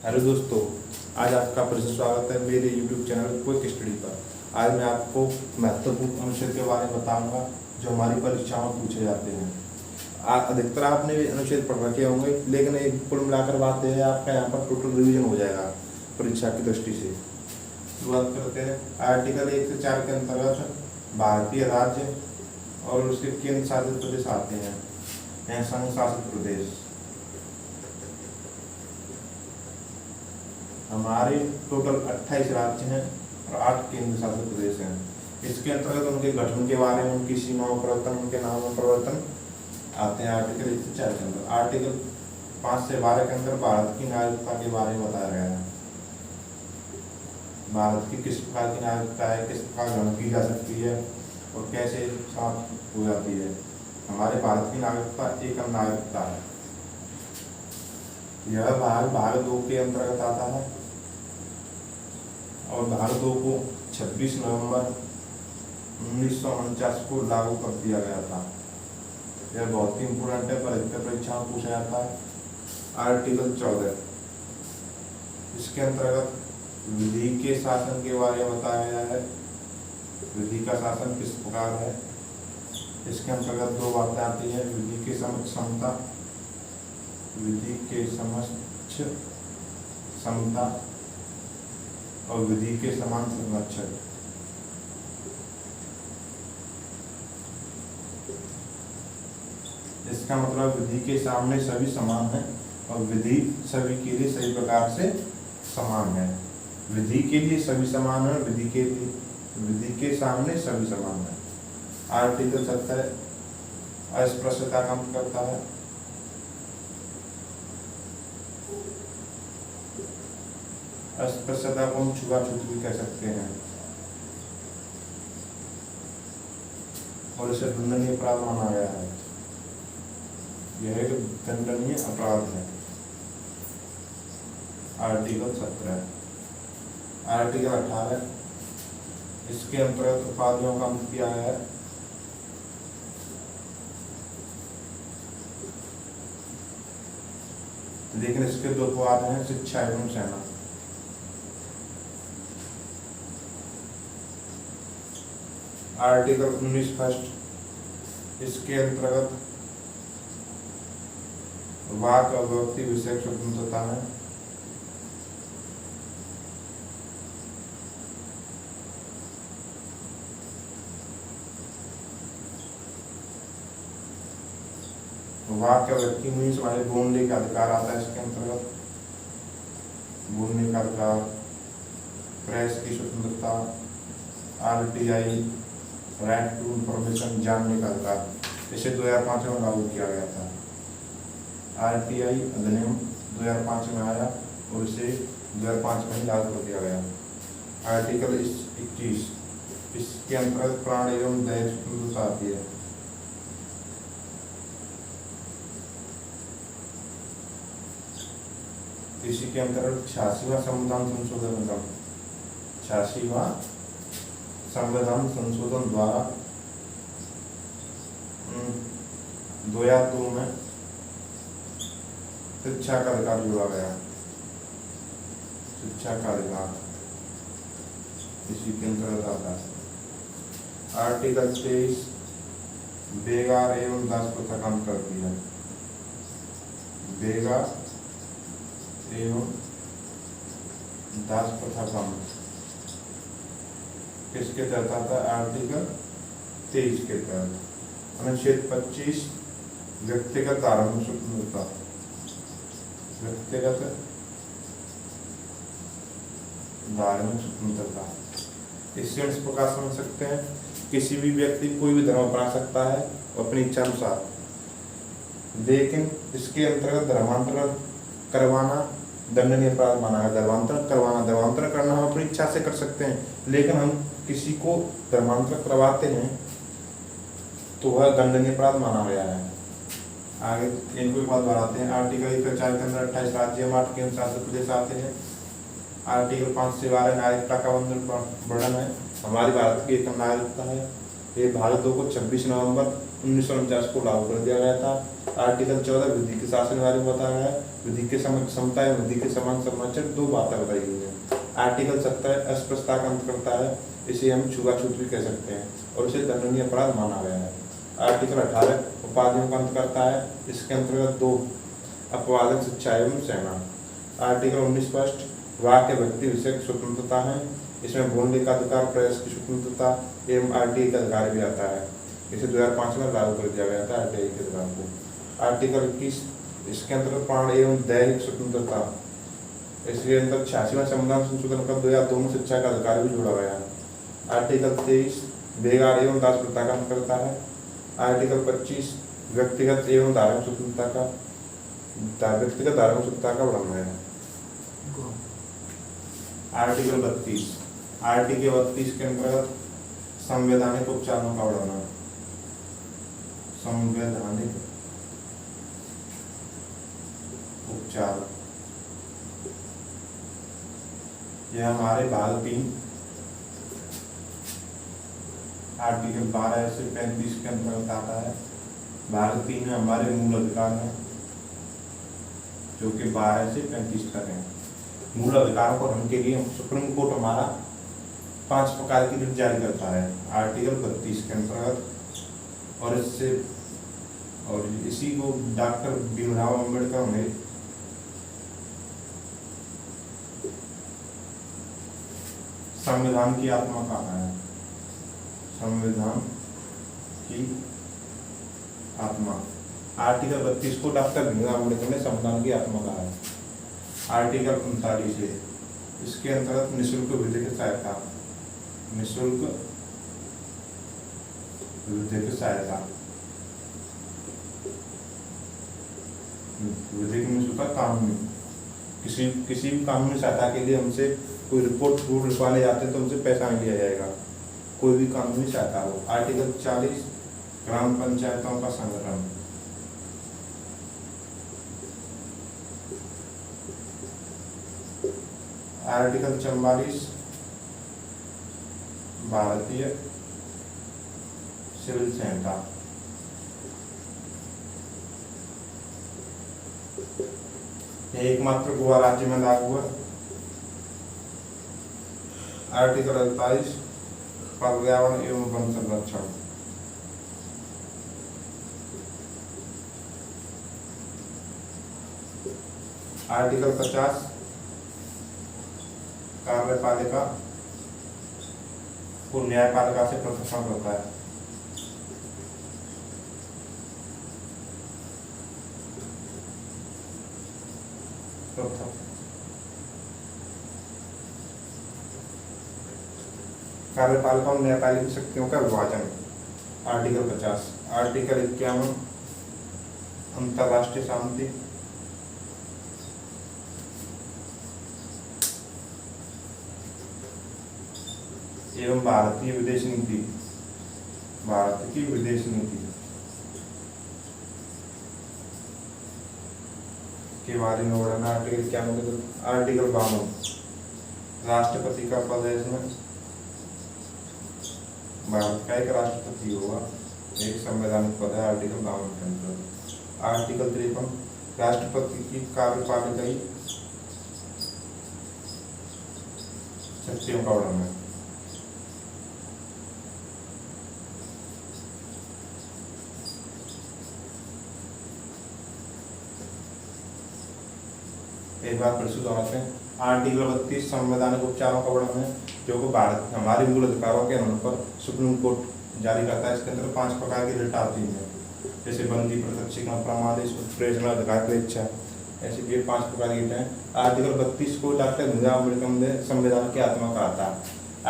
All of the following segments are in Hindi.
हेलो दोस्तों, आज आपका फिर से स्वागत है मेरे YouTube चैनल क्विक स्टडी पर। आज मैं आपको महत्वपूर्ण अनुच्छेद के बारे में बताऊंगा जो हमारी परीक्षाओं में पूछे जाते हैं। अधिकतर आपने भी अनुच्छेद पढ़ रखे होंगे, लेकिन एक कुल मिलाकर बात यह है आपका यहाँ पर टोटल रिवीजन हो जाएगा परीक्षा की दृष्टि से। शुरुआत करते हैं। आर्टिकल 1 से 4 के अंतर्गत भारतीय राज्य और उसके केंद्र शासित प्रदेश आते हैं या संघ शासित प्रदेश। हमारे टोटल 28 राज्य हैं और 8 केंद्र शासित प्रदेश हैं। इसके अंतर्गत उनके गठन के बारे में, उनकी सीमाओं परिवर्तन, उनके नामों परिवर्तन आते हैं आर्टिकल 1 से 4 के अंदर। आर्टिकल 5 से 12 के अंदर भारत की नागरिकता के बारे में बताया गया है। भारत की किस प्रकार की नागरिकता है, किस प्रकार ग्रहण की जा सकती है और कैसे समाप्त हो जाती है। हमारे भारत की नागरिकता एकम नागरिकता है। यह भाग 2 के अंतर्गत आता है और भाग 2 को 26 नवंबर 1949 को लागू कर दिया गया था। यह बहुत ही इम्पोर्टेंट है, परीक्षा में पूछा जाता है। आर्टिकल 14, इसके अंतर्गत विधि के शासन के बारे में बताया गया है। विधि का शासन किस प्रकार है। इसके अंतर्गत 2 बातें आती हैं: विधि के समक्ष समता, विधि के समक्ष समता और विधि के समान संरक्षण। इसका मतलब विधि के सामने सभी समान हैं और विधि सभी के लिए सही प्रकार से समान है। विधि के लिए सभी समान है, विधि के सामने सभी समान है। आर्टिकल 70 अस्पृश्यता कम करता है। अस्पृश्यता को हम छुआछूत भी कह सकते हैं और इसे दंडनीय अपराध माना गया है। यह एक दंडनीय अपराध है। आर्टिकल 17। आर्टिकल 18, इसके अंतर्गत उपाधियों का मुक्त किया गया है। लेकिन इसके 2 अपवाद हैं: शिक्षा एवं सेना। आर्टिकल 19 फर्स्ट, इसके अंतर्गत वाक और व्यक्ति विषय स्वतंत्रता है। वाक या व्यक्ति मीन्स हमारे बोलने का अधिकार आता है। इसके अंतर्गत बोलने का अधिकार, प्रेस की स्वतंत्रता, RTI राइट टू इंफॉर्मेशन, जानने का अधिकार। इसे 2005 में लागू किया गया था। RTI अधिनियम 2005 में आया और इसे 2005 में ही लागू कर दिया गया। आर्टिकल 21, इसके अंतर्गत प्राण एवं दहेज स्वतंत्रता आती है। इसी के अंतर्गत 86वां संविधान संशोधन निगम, 86वां संविधान संशोधन द्वारा 2002 में शिक्षा का अधिकार जोड़ा गया। शिक्षा का अधिकार इसी के अंतर्गत आता है। आर्टिकल 23, बेगार एवं दास प्रथा कम करती है। बेगार एवं दास प्रथा कम किसके तहत आता है? आर्टिकल 23 के तहत। अनुच्छेद 25, व्यक्तिगत धार्मिक स्वतंत्रता। व्यक्तिगत धार्मिक स्वतंत्रता, इससे इस प्रकार समझ सकते हैं: किसी भी व्यक्ति कोई भी धर्म अपना सकता है अपनी इच्छा अनुसार, लेकिन इसके अंतर्गत धर्मांतरण करवाना दंडनीय अपराध माना है। धर्मांतरण करना हम अपनी इच्छा से कर सकते हैं, लेकिन हम किसी को धर्मांतरण करवाते हैं तो वह दंडनीय अपराध माना गया है। आगे इनको एक बात बढ़ाते हैं। आर्टिकल 1 से 4 के अंदर 28 राज्य, 8 केंद्र शासित प्रदेश आते हैं। आर्टिकल 5 से 12 नागरिकता का वर्णन है। हमारी भारत की एकम नागरिकता है। ये भाग 2 को 26 नवंबर 1949 को लागू कर दिया गया था। आर्टिकल 14 विधि के शासन के बारे में बताया गया है। विधि के क्षमता एवं विधि के समान संरक्षण 2 बातें बताई गई हैं। आर्टिकल 17 अस्पृश्यता का अंत करता है, इसे हम छुआछूत भी कह सकते हैं और इसे दंडनीय अपराध माना गया है। आर्टिकल 18 उपाधियों का अंत करता है, इसके अंतर्गत 2 अपवादक शिक्षा एवं सेना। आर्टिकल 19 स्पष्ट वाक्य व्यक्ति विषय स्वतंत्रता है, इसमें बोलने का अधिकार, प्रेस की स्वतंत्रता एवं आरटीआई का अधिकार भी आता है। इसे 2005 में लागू कर दिया गया था आरटीआई के अधिकार को। आर्टिकल 21 इसके अंतर्गत प्राण एवं दैहिक स्वतंत्रता, इसके अंदर 86वां संविधान संशोधन कर 2002 में शिक्षा का अधिकार भी जोड़ा गया है। आर्टिकल 23 बेगार एवं दास प्रथा का अंत करता है। आर्टिकल 25 व्यक्तिगत एवं धार्मिक स्वतंत्रता का वर्णन है। आर्टिकल 32 के अंतर्गत संवैधानिक उपचारों का वर्णन। संवैधानिक उपचार यह हमारे भाग 3 आर्टिकल 12 से 35 के अंतर्गत आता है। भाग 3 में हमारे मूल अधिकार हैं जो कि 12 से 35 तक हैं। मूल अधिकारों को हनन के लिए सुप्रीम कोर्ट हमारा 5 प्रकार की रिट जारी करता है आर्टिकल 32 के अंतर्गत, और इसी को डॉक्टर भीमराव अम्बेडकर ने संविधान की आत्मा कहा है। संविधान की आत्मा आर्टिकल 32 को डॉक्टर भीमराव अम्बेडकर ने संविधान की आत्मा कहा है। आर्टिकल 39 है, इसके अंतर्गत निःशुल्क विधिक सहायता, निःशुल्क विधिक सहायता, विधिक में होता कानूनी, किसी भी कानूनी सहायता के लिए हमसे कोई रिपोर्ट लिखवाने जाते हैं तो हमसे पैसा नहीं लिया जाएगा, कोई भी कानूनी सहायता हो। आर्टिकल 40 ग्राम पंचायतों का संगठन। आर्टिकल 44 भारतीय सिविल संहिता। यह एकमात्र गोवा राज्य में लागू है। आर्टिकल 48 पर्यावरण एवं वन संरक्षण। आर्टिकल 50 कार्यपालिका को न्यायपालिका से पृथक करता है। कार्यपालिका और न्यायपालिका शक्तियों का विभाजन। आर्टिकल 50। आर्टिकल 51 अंतरराष्ट्रीय शांति। एवं भारतीय विदेश नीति, भारत की विदेश नीति के बारे में वर्णन। आर्टिकल 51। आर्टिकल 52 राष्ट्रपति का पद है। इसमें भारत का एक राष्ट्रपति होगा, एक संवैधानिक पद है आर्टिकल 52 के अंतर्गत। आर्टिकल 53 राष्ट्रपति की कार्यपालिका शक्तियों का वर्णन है। एक बार फिर से दोहराते हैं। आर्टिकल 32 संवैधानिक उपचारों का वर्णन है जो कि भारत हमारे मूल अधिकारों के हनन पर सुप्रीम कोर्ट जारी करता है। इसके अंदर 5 प्रकार की रिट आती हैं, जैसे बंदी, प्रत्यक्षीकरण, प्रमादेश, उत्प्रेषण, अधिकार की इच्छा, ऐसे ये 5 प्रकार की रिट हैं। आर्टिकल 32 को डॉक्टर भीमराव अम्बेडकर ने संविधान की आत्मा कहा था।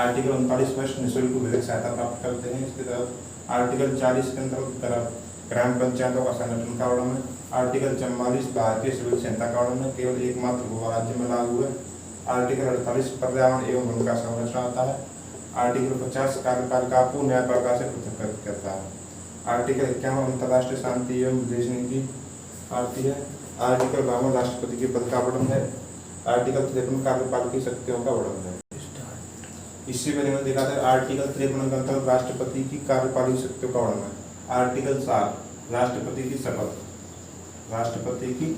आर्टिकल 39 स्पष्ट निःशुल्क विधिक सहायता प्राप्त करते हैं। इसके तहत आर्टिकल 40 के अंतर्गत ग्राम पंचायतों का संगठन का वर्णन है। आर्टिकल 44 भारतीय सिविल संहिता का वर्णन है, केवल एकमात्र गोवा राज्य में लागू है। आर्टिकल 48 पर्यावरण एवं वन का संरक्षण आता है। आर्टिकल 50 कार्यपालिका को न्यायपालिका से पृथक करता है। आर्टिकल 51 अंतरराष्ट्रीय शांति एवं विदेश नीति आती है। आर्टिकल 52 राष्ट्रपति के पद का वर्णन है। आर्टिकल 53 कार्यपालिका शक्तियों का वर्णन है। इससे पहले मैंने देखा था आर्टिकल 53 के अंतर्गत राष्ट्रपति की कार्यपालिक शक्तियों का वर्णन है। आर्टिकल 7 राष्ट्रपति की शपथ, राष्ट्रपति की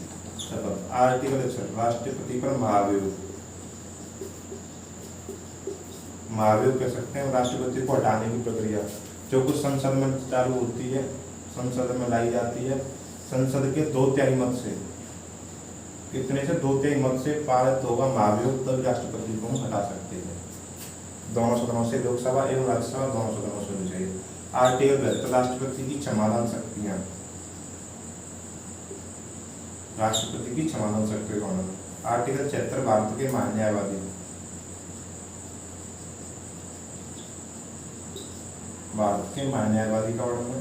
शपथ। आर्टिकल 6 राष्ट्रपति पर महाभियोग, महाभियोग कह सकते हैं राष्ट्रपति को हटाने की प्रक्रिया जो कुछ संसद में चालू होती है, संसद में लाई जाती है, संसद के 2/3 मत से, कितने से 2/3 मत से पारित होगा महाभियोग, तब राष्ट्रपति को हम हटा सकते हैं। दोनों सदनों से, लोकसभा एवं राज्यसभा दोनों सदनों से होनी चाहिए। आर्टिकल 72 राष्ट्रपति की क्षमादान शक्तियां, राष्ट्रपति की क्षमादान शक्ति कौन है? आर्टिकल 76 भारत के महान्यायवादी, भारत के महान्यायवादी का वर्णन है।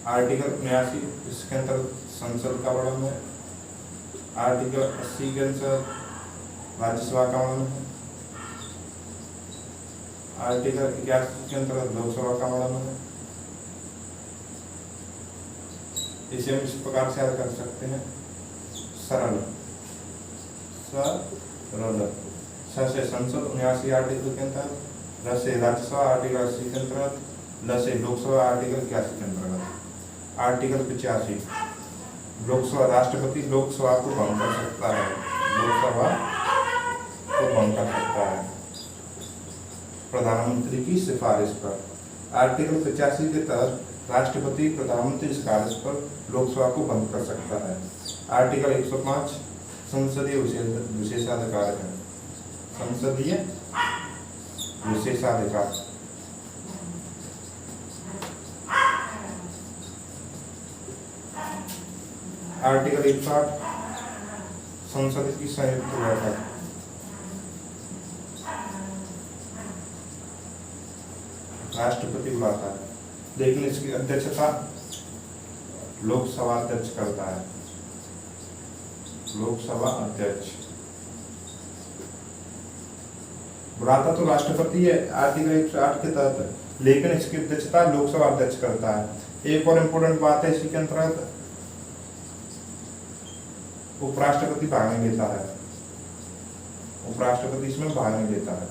आर्टिकल 79 इसके अंतर्गत संसद का वर्णन है। आर्टिकल 80 के अंतर्गत राज्यसभा का वर्णन है। आर्टिकल 81 के अंतर्गत लोकसभा का वर्णन है। इसे हम इस प्रकार से याद कर सकते हैं, सरल सरल। स से संसद 79 आर्टिकल के अंतर्गत, र से राज्यसभा आर्टिकल 80 के अंतर्गत, ल से लोकसभा आर्टिकल 81 के अंतर्गत। आर्टिकल 85 लोकसभा, राष्ट्रपति लोकसभा को भंग कर सकता है, लोकसभा को भंग कर सकता है प्रधानमंत्री की सिफारिश पर। आर्टिकल 85 के तहत राष्ट्रपति प्रधानमंत्री की सिफारिश पर लोकसभा को भंग कर सकता है। आर्टिकल 105 संसदीय विशेषाधिकार है, संसदीय विशेषाधिकार। आर्टिकल 160 संसद की संयुक्त बैठक, राष्ट्रपति बुलाता है, लेकिन इसकी अध्यक्षता लोकसभा अध्यक्ष करता है, लोकसभा अध्यक्ष बुलाता तो राष्ट्रपति है आर्टिकल 108 के तहत, लेकिन इसकी अध्यक्षता लोकसभा अध्यक्ष करता है। एक और इम्पोर्टेंट बात है, इसी के अंतर्गत उपराष्ट्रपति भाग नहीं लेता है, उपराष्ट्रपति इसमें भाग नहीं लेता है।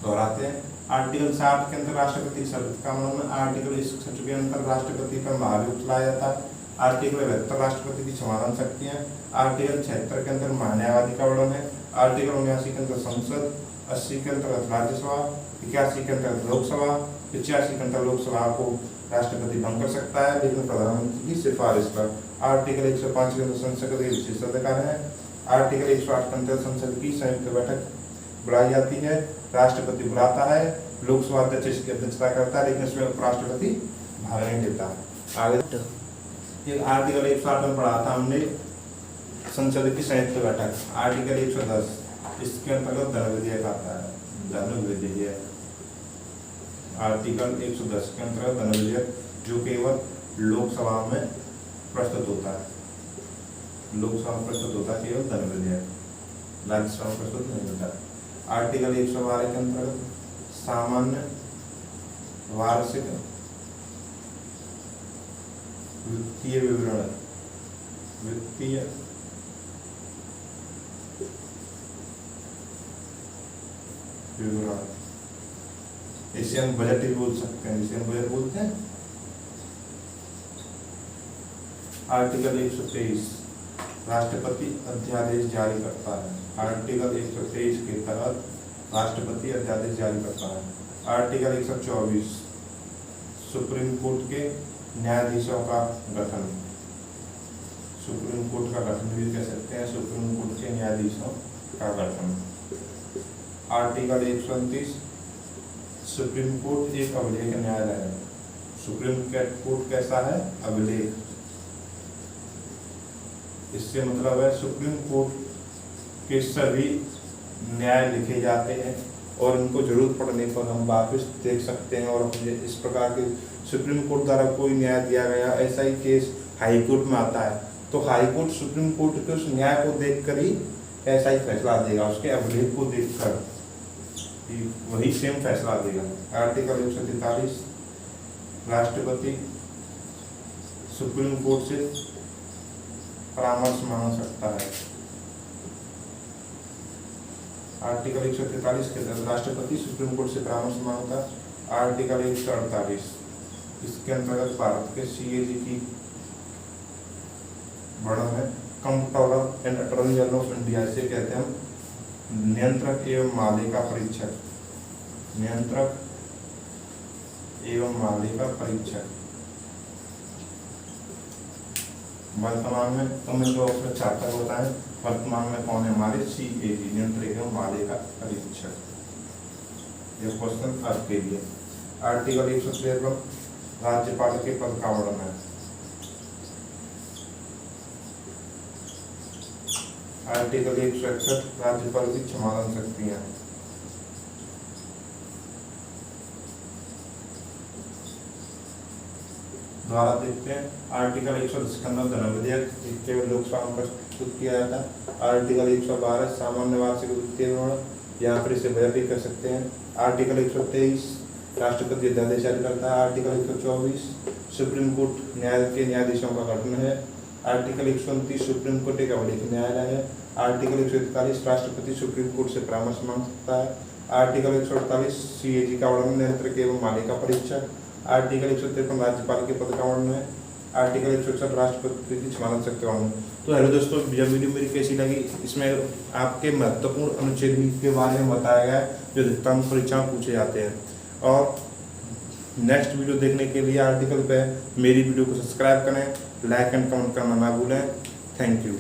दोहराते हैं, आर्टिकल 7 के अंदर राष्ट्रपति शपथ का वर्णन, आर्टिकल 61 के अंदर राष्ट्रपति पर महाभियोग चलाया जाता है। आर्टिकल 72 राष्ट्रपति की क्षमादान शक्तियां, आर्टिकल 76 के अंदर महान्यायवादी का वर्णन है। आर्टिकल 79 के अंदर संसद, 80 के अंतर्गत राज्यसभा, 81 के अंतर्गत लोकसभा, 85 के अंतर्गत लोकसभा को राष्ट्रपति भंग कर सकता है, लेकिन प्रधानमंत्री की सिफारिश पर। आर्टिकल 105 के अंदर संसद के विशेषाधिकार है। आर्टिकल 108 के अंतर्गत संसद की संयुक्त बैठक बुलाई जाती है, राष्ट्रपति बुलाता है, लोकसभा अध्यक्ष इसकी अध्यक्षता करता है, लेकिन इसमें उपराष्ट्रपति भाग नहीं लेता। आगे आर्टिकल 160 में पढ़ा था हमने संसद की संयुक्त बैठक। आर्टिकल 110 इसके अंतर्गत धन विधेयक आता है, धन विधेयक। आर्टिकल 110 के अंतर्गत धन विधेयक जो केवल लोकसभा में प्रस्तुत होता है, लोकसभा में प्रस्तुत होता है केवल धन विधेयक, राज्यसभा में प्रस्तुत नहीं होता। आर्टिकल 112 के अंतर्गत सामान्य वार्षिक वित्तीय विवरण, वित्तीय विवरण, इसे हम बजट ही बोल सकते हैं, इसे हम बजट बोलते हैं। आर्टिकल 123 राष्ट्रपति अध्यादेश जारी करता है, आर्टिकल 123 के तहत राष्ट्रपति अध्यादेश जारी करता है। आर्टिकल 124 सुप्रीम कोर्ट के न्यायाधीशों का गठन, सुप्रीम कोर्ट का गठन भी कह सकते हैं, सुप्रीम कोर्ट के न्यायाधीशों का गठन। आर्टिकल 129 सुप्रीम कोर्ट एक अभिलेख न्यायालय है, सुप्रीम कोर्ट कैसा है? अभिलेख। इससे मतलब है सुप्रीम कोर्ट के सभी न्याय लिखे जाते हैं और उनको जरूरत पड़ने पर हम वापस देख सकते हैं, और इस प्रकार के सुप्रीम कोर्ट द्वारा कोई न्याय दिया गया ऐसा ही केस हाई कोर्ट में आता है तो हाई कोर्ट सुप्रीम कोर्ट के उस न्याय को देखकर ही ऐसा ही फैसला देगा, उसके अभिलेख को देखकर वही सेम फैसला देगा। आर्टिकल 143 राष्ट्रपति सुप्रीम कोर्ट से परामर्श मांग सकता है, आर्टिकल 143 के तहत राष्ट्रपति सुप्रीम कोर्ट से परामर्श मांगता है। आर्टिकल 148 इसके अंतर्गत भारत के CAG की वर्णन है controller and attorney general of India. इसे कहते हैं हम नियंत्रक एवं मालिका परीक्षक, नियंत्रक एवं मालिका परीक्षक। वर्तमान में कमेंट बॉक्स में छात्र बताएं वर्तमान में कौन है हमारे CAG नियंत्रक एवं मालिका परीक्षक। ये क्वेश्चन आपके लिए। आर्टिकल 153 राज्यपाल के पद का वर्णन है। आर्टिकल 161 राज्यपाल की क्षमादान शक्तियां। द्वारा देखते हैं आर्टिकल 110 का धन विधेयक केवल लोकसभा में प्रस्तुत किया जाता है। आर्टिकल 112 सामान्य वार्षिक वित्तीय विवरण, यहाँ पर इसे व्यय भी कर सकते हैं। आर्टिकल 123 राष्ट्रपति अध्यादेश जारी करता है। आर्टिकल 124 सुप्रीम कोर्ट न्याय के न्यायाधीशों का गठन है। आर्टिकल 129 सुप्रीम कोर्ट एक अवैधानिक न्यायालय है। आर्टिकल 141 राष्ट्रपति सुप्रीम कोर्ट से परामर्श मांग सकता है। आर्टिकल 148 CAG का वर्णन नियंत्रक एवं मालिका परीक्षक। आर्टिकल 153 राज्यपाल के पद का वर्णन है। आर्टिकल 161 राष्ट्रपति की क्षमादान शक्ति का वर्णन। तो हेलो दोस्तों, यह वीडियो मेरी कैसी लगी? इसमें आपके महत्वपूर्ण अनुच्छेद के बारे में बताया गया है जो अधिकतम परीक्षाओं पूछे जाते हैं। और नेक्स्ट वीडियो देखने के लिए आर्टिकल पे मेरी वीडियो को सब्सक्राइब करें, लाइक एंड कमेंट करना ना भूलें। Thank you.